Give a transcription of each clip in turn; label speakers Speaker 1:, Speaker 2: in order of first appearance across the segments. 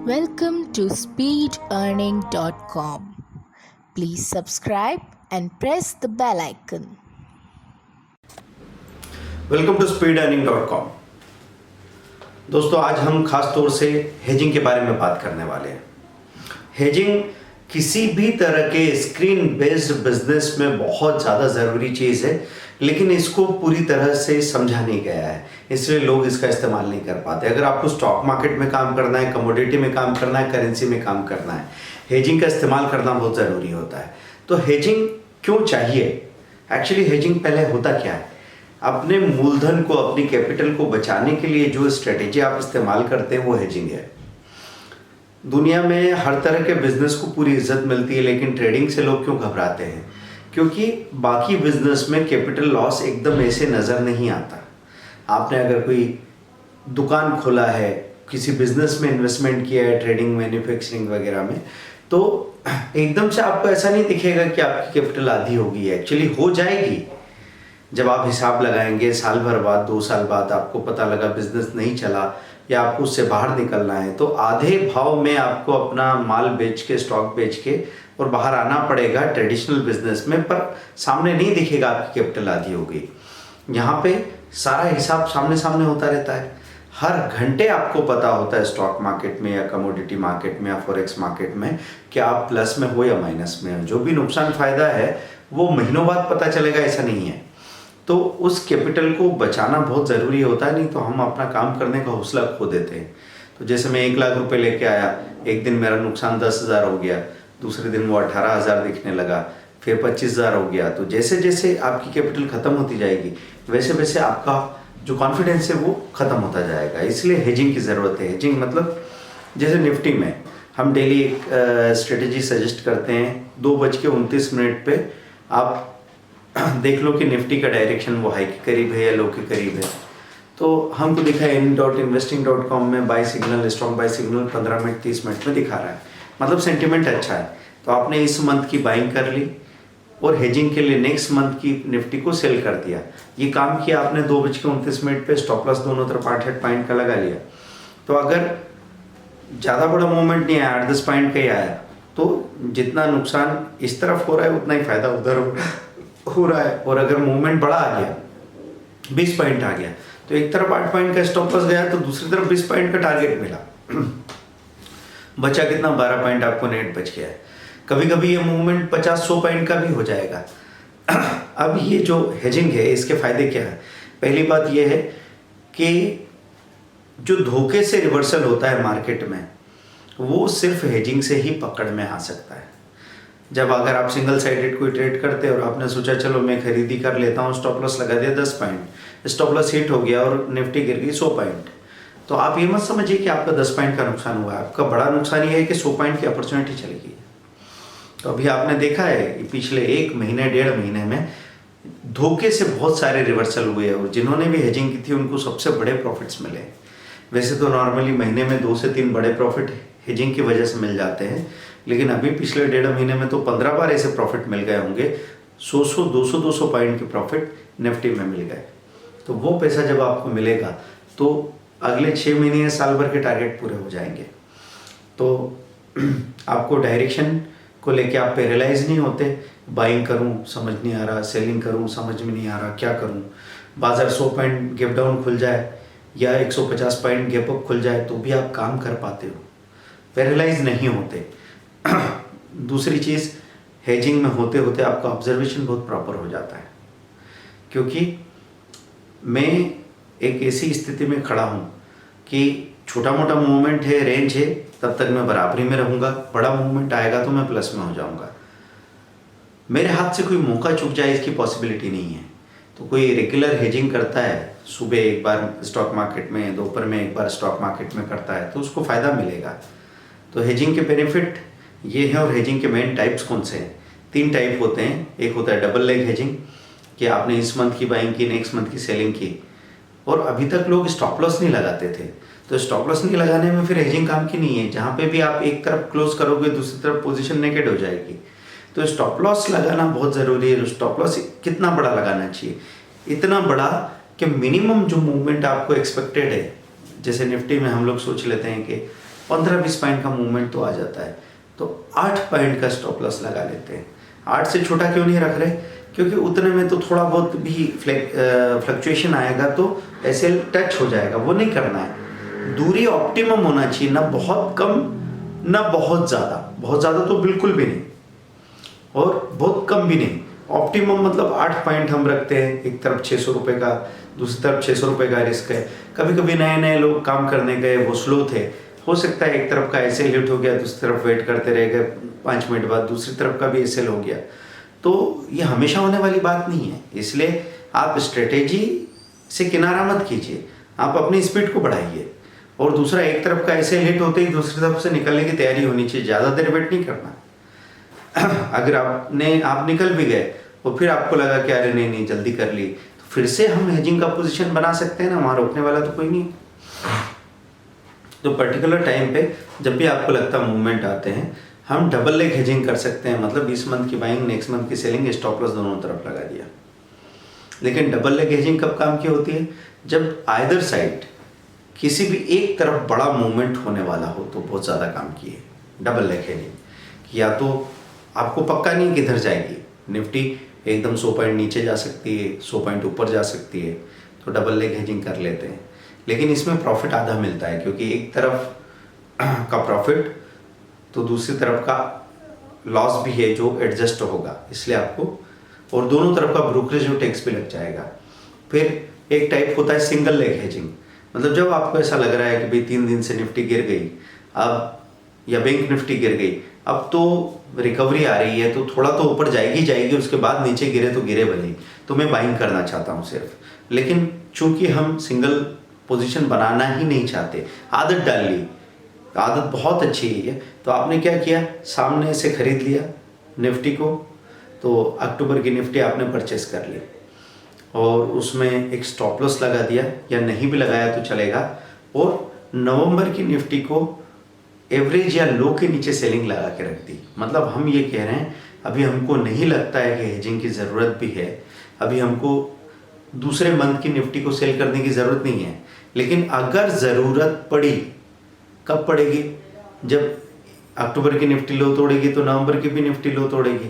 Speaker 1: Welcome to speedearning.com. Please subscribe and press the bell icon.
Speaker 2: Welcome to speedearning.com। दोस्तों, आज हम खास तौर से हेजिंग के बारे में बात करने वाले हैं। हेजिंग किसी भी तरह के स्क्रीन बेस्ड बिजनेस में बहुत ज़्यादा ज़रूरी चीज़ है, लेकिन इसको पूरी तरह से समझा नहीं गया है, इसलिए लोग इसका इस्तेमाल नहीं कर पाते। अगर आपको स्टॉक मार्केट में काम करना है, कमोडिटी में काम करना है, करेंसी में काम करना है, हेजिंग का इस्तेमाल करना बहुत ज़रूरी होता है। तो हेजिंग क्यों चाहिए? एक्चुअली हेजिंग पहले होता क्या है? अपने मूलधन को, अपनी कैपिटल को बचाने के लिए जो स्ट्रेटेजी आप इस्तेमाल करते हैं वो हेजिंग है। दुनिया में हर तरह के बिजनेस को पूरी इज्जत मिलती है, लेकिन ट्रेडिंग से लोग क्यों घबराते हैं? क्योंकि बाकी बिजनेस में कैपिटल लॉस एकदम ऐसे नज़र नहीं आता। आपने अगर कोई दुकान खोला है, किसी बिजनेस में इन्वेस्टमेंट किया है, ट्रेडिंग, मैन्युफैक्चरिंग वगैरह में, तो एकदम से आपको ऐसा नहीं दिखेगा कि आपकी कैपिटल आधी होगी। एक्चुअली हो जाएगी। जब आप हिसाब लगाएंगे साल भर बाद, 2 साल बाद, आपको पता लगा बिजनेस नहीं चला या आपको उससे बाहर निकलना है, तो आधे भाव में आपको अपना माल बेच के, स्टॉक बेच के और बाहर आना पड़ेगा ट्रेडिशनल बिजनेस में, पर सामने नहीं दिखेगा आपकी कैपिटल आधी हो गई। यहाँ पे सारा हिसाब सामने सामने होता रहता है। हर घंटे आपको पता होता है स्टॉक मार्केट में या कमोडिटी मार्केट में या फॉरेक्स मार्केट में कि आप प्लस में हो या माइनस में हो। जो भी नुकसान फायदा है वो महीनों बाद पता चलेगा, ऐसा नहीं है। तो उस कैपिटल को बचाना बहुत ज़रूरी होता है, नहीं तो हम अपना काम करने का हौसला खो देते हैं। तो जैसे मैं 1 लाख रुपए लेके आया, एक दिन मेरा नुकसान 10,000 हो गया, दूसरे दिन वो 18,000 दिखने लगा, फिर 25,000 हो गया। तो जैसे जैसे आपकी कैपिटल ख़त्म होती जाएगी, वैसे वैसे आपका जो कॉन्फिडेंस है वो ख़त्म होता जाएगा। इसलिए हेजिंग की ज़रूरत है। हेजिंग मतलब जैसे निफ्टी में हम डेली एक स्ट्रेटेजी सजेस्ट करते हैं। 2:29 पे आप देख लो कि निफ्टी का डायरेक्शन वो हाई के करीब है या लो के करीब है। तो हमको दिखा है in.investing.com में buy signal, strong buy signal 15 minute 30 minute में दिखा रहा है, मतलब सेंटिमेंट अच्छा है। तो आपने इस मंथ की बाइंग कर ली और हेजिंग के लिए नेक्स्ट मंथ की निफ्टी को सेल कर दिया। ये काम किया आपने 2:29 पे, स्टॉप लॉस दोनों तरफ 8 पॉइंट का लगा लिया। तो अगर ज़्यादा बड़ा मूवमेंट नहीं आया, 8-10 पॉइंट का ही आया, तो जितना नुकसान इस तरफ हो रहा है उतना ही फायदा उधर हो रहा है। और अगर मूवमेंट बड़ा आ गया, 20 पॉइंट आ गया, तो एक तरफ 8 पॉइंट का स्टॉप लॉस गया, तो दूसरी तरफ 20 पॉइंट का टारगेट मिला। बचा कितना? 12 पॉइंट आपको नेट बच गया है। कभी कभी ये मूवमेंट 50-100 पॉइंट का भी हो जाएगा। अब ये जो हेजिंग है, इसके फायदे क्या है? पहली बात ये है कि जो धोखे से रिवर्सल होता है मार्केट में, वो सिर्फ हेजिंग से ही पकड़ में आ सकता है। जब अगर आप सिंगल साइडेड कोई ट्रेड करते हैं और आपने सोचा चलो मैं खरीदी कर लेता हूँ, स्टॉप लॉस लगा दिया 10 पॉइंट, स्टॉप लॉस हिट हो गया और निफ्टी गिर गई 100 पॉइंट, तो आप ये मत समझिए कि आपका 10 पॉइंट का नुकसान हुआ है। आपका बड़ा नुकसान ये है कि 100 पॉइंट की अपॉर्चुनिटी चली गई। तो अभी आपने देखा है पिछले 1 महीने 1.5 महीने में धोखे से बहुत सारे रिवर्सल हुए और जिन्होंने भी हेजिंग की थी उनको सबसे बड़े प्रॉफिट्स मिले। वैसे तो नॉर्मली महीने में 2 से 3 बड़े प्रॉफिट हेजिंग की वजह से मिल जाते हैं, लेकिन अभी पिछले 1.5 महीने में तो 15 बार ऐसे प्रॉफिट मिल गए होंगे। 100 200 पॉइंट के प्रॉफिट निफ्टी में मिल गए। तो वो पैसा जब आपको मिलेगा तो अगले 6 महीने या साल भर के टारगेट पूरे हो जाएंगे। तो आपको डायरेक्शन को लेके आप पैरालाइज नहीं होते। बाइंग करूं समझ नहीं आ रहा, सेलिंग करूं समझ में नहीं आ रहा, क्या करूं। बाजार 100 पॉइंट गैप डाउन खुल जाए या 150 पॉइंट गैप अप खुल जाए तो भी आप काम कर पाते हो, पैरालाइज नहीं होते। दूसरी चीज़, हेजिंग में होते होते आपका ऑब्जर्वेशन बहुत प्रॉपर हो जाता है, क्योंकि मैं एक ऐसी स्थिति में खड़ा हूँ कि छोटा मोटा मूवमेंट है, रेंज है, तब तक मैं बराबरी में रहूँगा। बड़ा मूवमेंट आएगा तो मैं प्लस में हो जाऊँगा। मेरे हाथ से कोई मौका चूक जाए इसकी पॉसिबिलिटी नहीं है। तो कोई रेगुलर हेजिंग करता है, सुबह एक बार स्टॉक मार्केट में, दोपहर में एक बार स्टॉक मार्केट में करता है, तो उसको फ़ायदा मिलेगा। तो हेजिंग के बेनिफिट ये हैं। और हेजिंग के मेन टाइप्स कौन से हैं? 3 टाइप होते हैं। एक होता है डबल लेग हेजिंग, कि आपने इस मंथ की बाइंग की, नेक्स्ट मंथ की सेलिंग की, और अभी तक लोग स्टॉप लॉस नहीं लगाते थे। तो स्टॉप लॉस नहीं लगाने में फिर हेजिंग काम की नहीं है। जहाँ पे भी आप एक तरफ क्लोज करोगे, दूसरी तरफ पोजीशन नेकेड हो जाएगी। तो स्टॉप लॉस लगाना बहुत ज़रूरी है। स्टॉप लॉस कितना बड़ा लगाना चाहिए? इतना बड़ा कि मिनिमम जो मूवमेंट आपको एक्सपेक्टेड है, जैसे निफ्टी में हम लोग सोच लेते हैं कि 15-20 पॉइंट का मूवमेंट तो आ जाता है, तो 8 पॉइंट का स्टॉप लॉस लगा लेते हैं। 8 से छोटा क्यों नहीं रख रहे? क्योंकि उतने में तो थोड़ा बहुत भी फ्लक्चुएशन आएगा तो एसएल टच हो जाएगा, वो नहीं करना है। दूरी ऑप्टिमम होना चाहिए, ना बहुत कम ना बहुत ज़्यादा तो बिल्कुल भी नहीं और बहुत कम भी नहीं। ऑप्टिमम मतलब 8 पॉइंट हम रखते हैं, एक तरफ 600 रुपये का, दूसरी तरफ 600 रुपये का रिस्क है। कभी कभी नए लोग काम करने गए, वो स्लो थे, हो सकता है एक तरफ का एसएल हिट हो गया, दूसरी तरफ वेट करते रह गए, 5 मिनट बाद दूसरी तरफ का भी एसएल हो गया। तो ये हमेशा होने वाली बात नहीं है, इसलिए आप स्ट्रेटेजी से किनारा मत कीजिए, आप अपनी स्पीड को बढ़ाइए। और दूसरा, एक तरफ का एसएल हिट होते ही दूसरी तरफ से निकलने की तैयारी होनी चाहिए, ज़्यादा देर वेट नहीं करना। अगर आप निकल भी गए और फिर आपको लगा कि अरे नहीं जल्दी कर ली, तो फिर से हम हेजिंग का पोजीशन बना सकते हैं ना, वहाँ रोकने वाला तो कोई नहीं। तो पर्टिकुलर टाइम पे जब भी आपको लगता है मूवमेंट आते हैं, हम डबल लेग हेजिंग कर सकते हैं। मतलब 20 मंथ की बाइंग, नेक्स्ट मंथ की सेलिंग, स्टॉप लॉस दोनों तरफ लगा दिया। लेकिन डबल लेग हेजिंग कब काम की होती है? जब आइदर साइड किसी भी एक तरफ बड़ा मूवमेंट होने वाला हो तो बहुत ज़्यादा काम की है डबल लेग हेजिंग। या तो आपको पक्का नहीं किधर जाएगी, निफ्टी एकदम 100 पॉइंट नीचे जा सकती है, 100 पॉइंट ऊपर जा सकती है, तो डबल लेग हेजिंग कर लेते हैं। लेकिन इसमें प्रॉफिट आधा मिलता है, क्योंकि एक तरफ का प्रॉफिट तो दूसरी तरफ का लॉस भी है जो एडजस्ट होगा, इसलिए आपको, और दोनों तरफ का ब्रोकरेज और टैक्स भी लग जाएगा। फिर एक टाइप होता है सिंगल लेग हेजिंग, मतलब जब आपको ऐसा लग रहा है कि भाई 3 दिन से निफ्टी गिर गई अब, या बैंक निफ्टी गिर गई, अब तो रिकवरी आ रही है तो थोड़ा तो ऊपर जाएगी, उसके बाद नीचे गिरे तो गिरे भले, तो मैं बाइंग करना चाहता हूँ सिर्फ। लेकिन चूंकि हम सिंगल पोजीशन बनाना ही नहीं चाहते, आदत डाल ली, आदत बहुत अच्छी है, तो आपने क्या किया, सामने से खरीद लिया निफ्टी को, तो अक्टूबर की निफ्टी आपने परचेस कर ली और उसमें एक स्टॉप लॉस लगा दिया, या नहीं भी लगाया तो चलेगा, और नवंबर की निफ्टी को एवरेज या लो के नीचे सेलिंग लगा के रख दी। मतलब हम ये कह रहे हैं, अभी हमको नहीं लगता है कि हेजिंग की ज़रूरत भी है, अभी हमको दूसरे मंथ की निफ्टी को सेल करने की ज़रूरत नहीं है। लेकिन अगर ज़रूरत पड़ी, कब पड़ेगी? जब अक्टूबर की निफ्टी लो तोड़ेगी तो नवंबर की भी निफ्टी लो तोड़ेगी।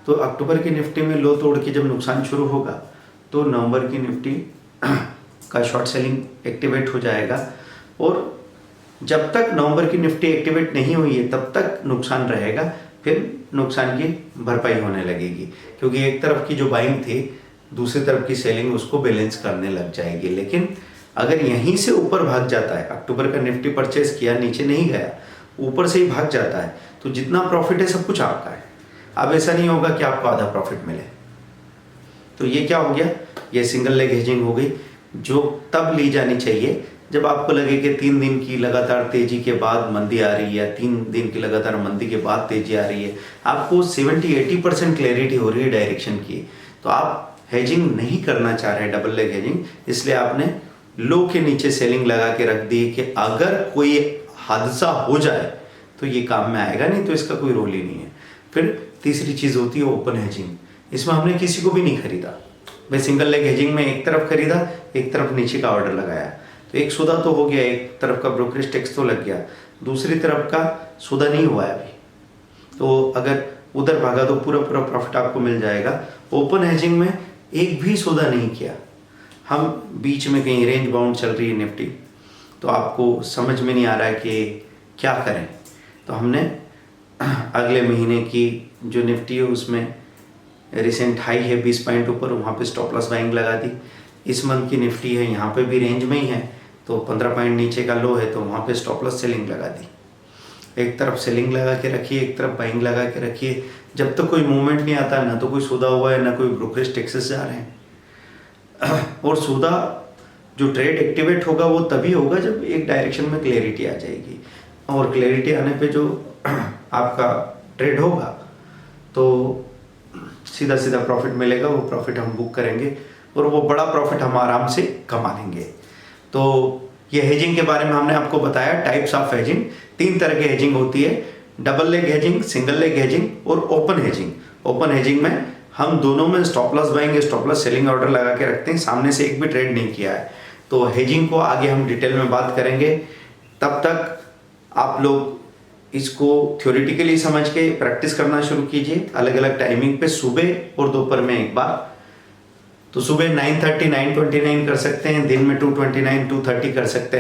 Speaker 2: तो अक्टूबर की निफ्टी में लो तोड़ के जब नुकसान शुरू होगा तो नवंबर की निफ्टी का शॉर्ट सेलिंग एक्टिवेट हो जाएगा, और जब तक नवंबर की निफ्टी एक्टिवेट नहीं हुई है तब तक नुकसान रहेगा, फिर नुकसान की भरपाई होने लगेगी, क्योंकि एक तरफ की जो बाइंग थी दूसरी तरफ की सेलिंग उसको बैलेंस करने लग जाएगी। लेकिन अगर यहीं से ऊपर भाग जाता है, अक्टूबर का निफ्टी परचेस किया, नीचे नहीं गया, ऊपर से ही भाग जाता है, तो जितना प्रॉफिट है सब कुछ आपका है। अब ऐसा नहीं होगा कि आपको आधा प्रॉफिट मिले। तो ये क्या हो गया, ये सिंगल लेग हेजिंग हो गई, जो तब ली जानी चाहिए जब आपको लगे कि 3 दिन की लगातार तेजी के बाद मंदी आ रही है, 3 दिन की लगातार मंदी के बाद तेजी आ रही है, आपको 70-80% क्लैरिटी हो रही है डायरेक्शन की, तो आप हेजिंग नहीं करना चाह रहे हैं डबल लेग हेजिंग, इसलिए आपने लो के नीचे सेलिंग लगा के रख दी कि अगर कोई हादसा हो जाए तो ये काम में आएगा, नहीं तो इसका कोई रोल ही नहीं है। फिर तीसरी चीज़ होती है ओपन हेजिंग, इसमें हमने किसी को भी नहीं खरीदा, भाई सिंगल लेग हेजिंग में एक तरफ खरीदा, एक तरफ नीचे का ऑर्डर लगाया, तो एक सौदा तो हो गया, एक तरफ का ब्रोकरेज टैक्स तो लग गया, दूसरी तरफ का सौदा नहीं हुआ है अभी, तो अगर उधर भागा तो पूरा प्रॉफिट आपको मिल जाएगा। ओपन हेजिंग में एक भी सौदा नहीं किया, हम बीच में कहीं रेंज बाउंड चल रही है निफ्टी, तो आपको समझ में नहीं आ रहा है कि क्या करें, तो हमने अगले महीने की जो निफ्टी है उसमें रिसेंट हाई है 20 पॉइंट ऊपर, वहाँ पे स्टॉप लॉस बाइंग लगा दी। इस मंथ की निफ्टी है यहाँ पे भी रेंज में ही है, तो 15 पॉइंट नीचे का लो है, तो वहाँ पे स्टॉप लॉस सेलिंग लगा दी। एक तरफ सेलिंग लगा के रखिए, एक तरफ बाइंग लगा के रखिए, जब तक कोई मूवमेंट नहीं आता, ना तो कोई सौदा हुआ है, ना कोई ब्रोकरेज टैक्सेस जा रहे हैं। और सौदा जो ट्रेड एक्टिवेट होगा वो तभी होगा जब एक डायरेक्शन में क्लैरिटी आ जाएगी, और क्लैरिटी आने पे जो आपका ट्रेड होगा तो सीधा सीधा प्रॉफिट मिलेगा, वो प्रॉफिट हम बुक करेंगे और वो बड़ा प्रॉफिट हम आराम से कमा लेंगे। तो ये हेजिंग के बारे में हमने आपको बताया, टाइप्स ऑफ हेजिंग, 3 तरह की हेजिंग होती है, double leg hedging, single leg hedging और ओपन हेजिंग। ओपन हेजिंग में हम दोनों में stop loss buying, stop loss selling order लगा के रखते हैं, सामने से एक भी ट्रेड नहीं किया है। तो हेजिंग को आगे हम डिटेल में बात करेंगे, तब तक आप लोग इसको थ्योरेटिकली समझ के प्रैक्टिस करना शुरू कीजिए अलग अलग टाइमिंग पे, सुबह और दोपहर में एक बार। तो सुबह 9:30 9:29 कर सकते हैं, दिन में 2:29 2:30 कर सकते हैं।